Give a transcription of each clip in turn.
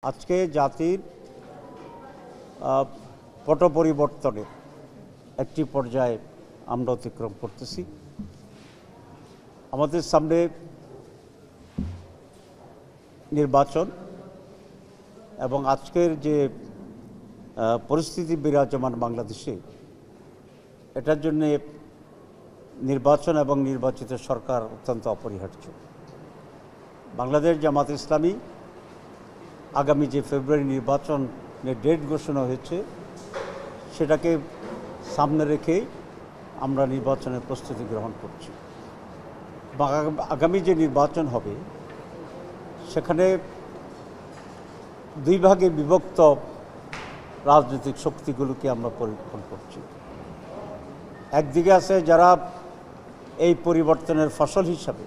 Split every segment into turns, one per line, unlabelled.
আজকে জাতির পট পরিবর্তনের একটি পর্যায়ে আমরা অতিক্রম করতেছি। আমাদের সামনে নির্বাচন এবং আজকের যে পরিস্থিতি বিরাজমান বাংলাদেশে, এটার জন্য নির্বাচন এবং নির্বাচিত সরকার অত্যন্ত অপরিহার্য। বাংলাদেশ জামাত ইসলামী আগামী যে ফেব্রুয়ারি নির্বাচনের ডেট ঘোষণা হয়েছে, সেটাকে সামনে রেখেই আমরা নির্বাচনের প্রস্তুতি গ্রহণ করছি। আগামী যে নির্বাচন হবে সেখানে দুই ভাগে বিভক্ত রাজনৈতিক শক্তিগুলোকে আমরা পরীক্ষণ করছি। একদিকে আছে যারা এই পরিবর্তনের ফসল হিসাবে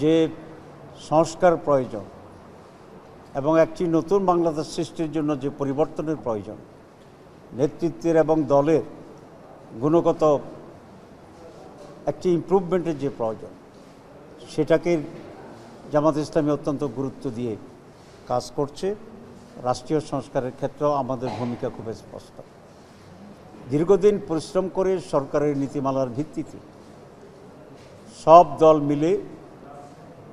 যে সংস্কার প্রয়োজন এবং একটি নতুন বাংলাদেশ সৃষ্টির জন্য যে পরিবর্তনের প্রয়োজন, নেতৃত্বের এবং দলের গুণগত একটি ইমপ্রুভমেন্টের যে প্রয়োজন, সেটাকে জামাত ইসলামী অত্যন্ত গুরুত্ব দিয়ে কাজ করছে। রাষ্ট্রীয় সংস্কারের ক্ষেত্রেও আমাদের ভূমিকা খুব স্পষ্ট। দীর্ঘদিন পরিশ্রম করে সরকারের নীতিমালার ভিত্তিতে সব দল মিলে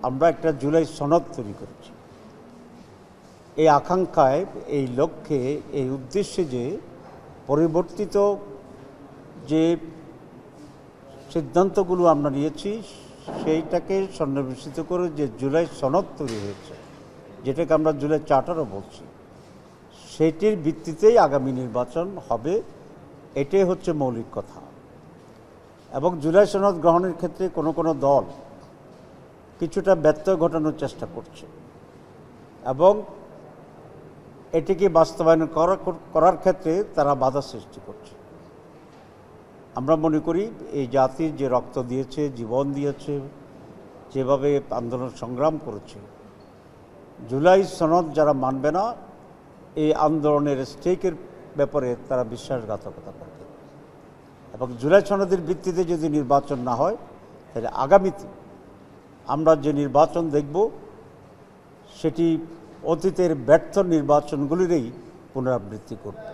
আমরা একটা জুলাই সনদ তৈরি করেছি। এই আকাঙ্ক্ষায়, এই লক্ষ্যে, এই উদ্দেশ্যে যে পরিবর্তিত যে সিদ্ধান্তগুলো আমরা নিয়েছি, সেইটাকে সন্নিবেশিত করে যে জুলাই সনদ তৈরি হয়েছে, যেটাকে আমরা জুলাই চার্টারও বলছি, সেটির ভিত্তিতেই আগামী নির্বাচন হবে। এটাই হচ্ছে মৌলিক কথা। এবং জুলাই সনদ গ্রহণের ক্ষেত্রে কোনো কোনো দল কিছুটা ব্যত্যয় ঘটানোর চেষ্টা করছে এবং এটিকে বাস্তবায়ন করার ক্ষেত্রে তারা বাধা সৃষ্টি করছে। আমরা মনে করি এই জাতির যে রক্ত দিয়েছে, জীবন দিয়েছে, যেভাবে আন্দোলন সংগ্রাম করেছে, জুলাই সনদ যারা মানবে না, এই আন্দোলনের স্টেকের ব্যাপারে তারা বিশ্বাসঘাতকতা করবে। এবং জুলাই সনদের ভিত্তিতে যদি নির্বাচন না হয়, তাহলে আগামীতে আমরা যে নির্বাচন দেখব সেটি অতীতের ব্যর্থ নির্বাচনগুলিরই পুনরাবৃত্তি করবে।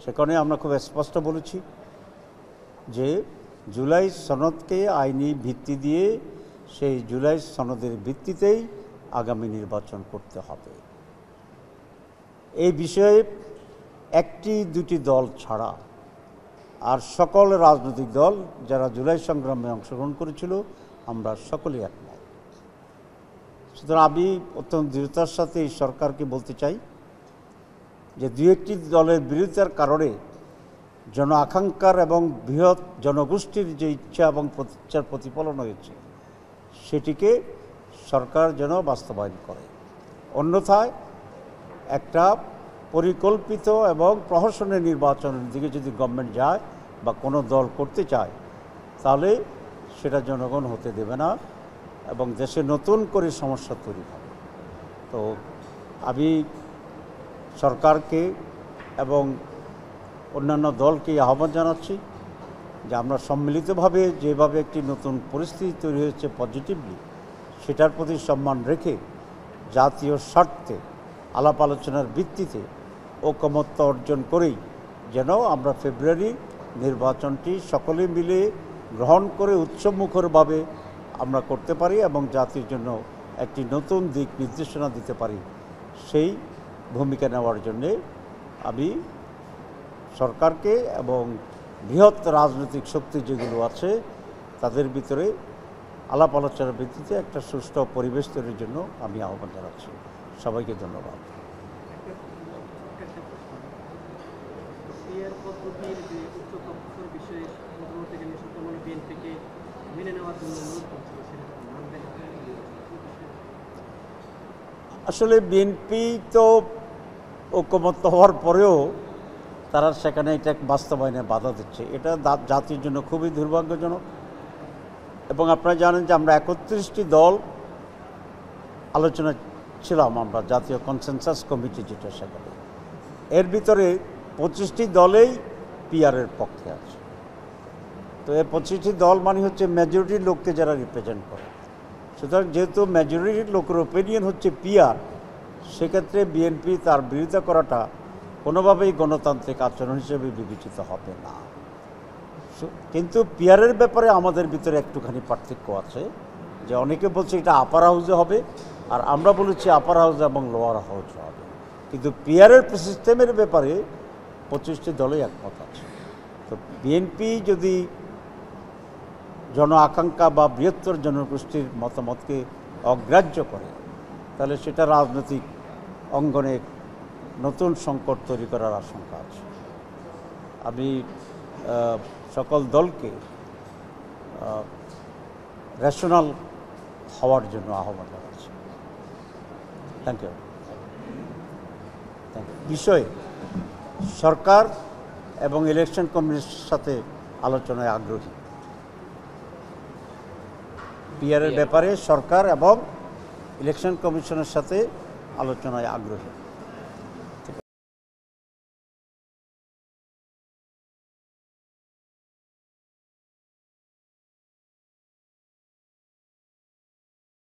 সেখানে আমরা খুব স্পষ্ট বলেছি যে জুলাই সনদকে আইনি ভিত্তি দিয়ে সেই জুলাই সনদের ভিত্তিতেই আগামী নির্বাচন করতে হবে। এই বিষয়ে একটি দুটি দল ছাড়া আর সকল রাজনৈতিক দল যারা জুলাই সংগ্রামে অংশগ্রহণ করেছিল, আমরা সকলেই একমত। সুতরাং আমি অত্যন্ত দৃঢ়তার সাথে এই সরকারকে বলতে চাই যে দুই একটি দলের বিরোধিতার কারণে জন আকাঙ্ক্ষার এবং বৃহৎ জনগোষ্ঠীর যে ইচ্ছা এবং প্রতিচ্ছার প্রতিফলন হয়েছে, সেটিকে সরকার যেন বাস্তবায়ন করে। অন্যথায় একটা পরিকল্পিত এবং প্রহসনের নির্বাচনের দিকে যদি গভর্নমেন্ট যায় বা কোনো দল করতে চায়, তাহলে সেটা জনগণ হতে দেবে না এবং দেশে নতুন করে সমস্যা তৈরি হবে। তো আমি সরকারকে এবং অন্যান্য দলকে আহ্বান জানাচ্ছি যে আমরা সম্মিলিতভাবে যেভাবে একটি নতুন পরিস্থিতি তৈরি হয়েছে পজিটিভলি, সেটার প্রতি সম্মান রেখে জাতীয় স্বার্থে আলাপ আলোচনার ভিত্তিতে ঐকমত্য অর্জন করেই যেন আমরা ফেব্রুয়ারি নির্বাচনটি সকলে মিলে গ্রহণ করে উৎসবমুখরভাবে আমরা করতে পারি এবং জাতির জন্য একটি নতুন দিক নির্দেশনা দিতে পারি। সেই ভূমিকা নেওয়ার জন্যে আমি সরকারকে এবং বৃহৎ রাজনৈতিক শক্তি যেগুলো আছে তাদের ভিতরে আলাপ আলোচনার ভিত্তিতে একটা সুষ্ঠু পরিবেশ তৈরির জন্য আমি আহ্বান জানাচ্ছি। সবাইকে ধন্যবাদ। আসলে বিএনপি তো ঐকমত্য হওয়ার পরেও তারা সেখানে এটা বাস্তবায়নে বাধা দিচ্ছে, এটা জাতির জন্য খুবই দুর্ভাগ্যজনক। এবং আপনারা জানেন যে আমরা 31টি দল আলোচনা ছিলাম, আমরা জাতীয় কনসেনসাস কমিটি যেটা, সেখানে এর ভিতরে 25টি দলেই পিআরের পক্ষে আছে। তো এই 25টি দল মানে হচ্ছে মেজরিটির লোককে যারা রিপ্রেজেন্ট করে। সুতরাং যেহেতু মেজরিটির লোকের ওপিনিয়ন হচ্ছে পিআর, সেক্ষেত্রে বিএনপি তার বিরোধিতা করাটা কোনোভাবেই গণতান্ত্রিক আচরণ হিসেবে বিবেচিত হবে না। কিন্তু পিয়ারের ব্যাপারে আমাদের ভিতরে একটুখানি পার্থক্য আছে, যে অনেকে বলছে এটা আপার হাউসে হবে, আর আমরা বলেছি আপার হাউসে এবং লোয়ার হাউসে হবে। কিন্তু পিয়ারের সিস্টেমের ব্যাপারে 25টি দলই একমত আছে। তো বিএনপি যদি জন আকাঙ্ক্ষা বা বৃহত্তর জনগোষ্ঠীর মতামতকে অগ্রাহ্য করে, তাহলে সেটা রাজনৈতিক অঙ্গনে নতুন সংকট তৈরি করার আশঙ্কা আছে। আমি সকল দলকে রেশনাল হওয়ার জন্য আহ্বান জানাচ্ছি। Thank you. বিষয়ে সরকার এবং ইলেকশন কমিশনের সাথে আলোচনায় আগ্রহী। পিআরের ব্যাপারে সরকার এবং ইলেকশন কমিশনের সাথে আলোচনায় আগ্রহী।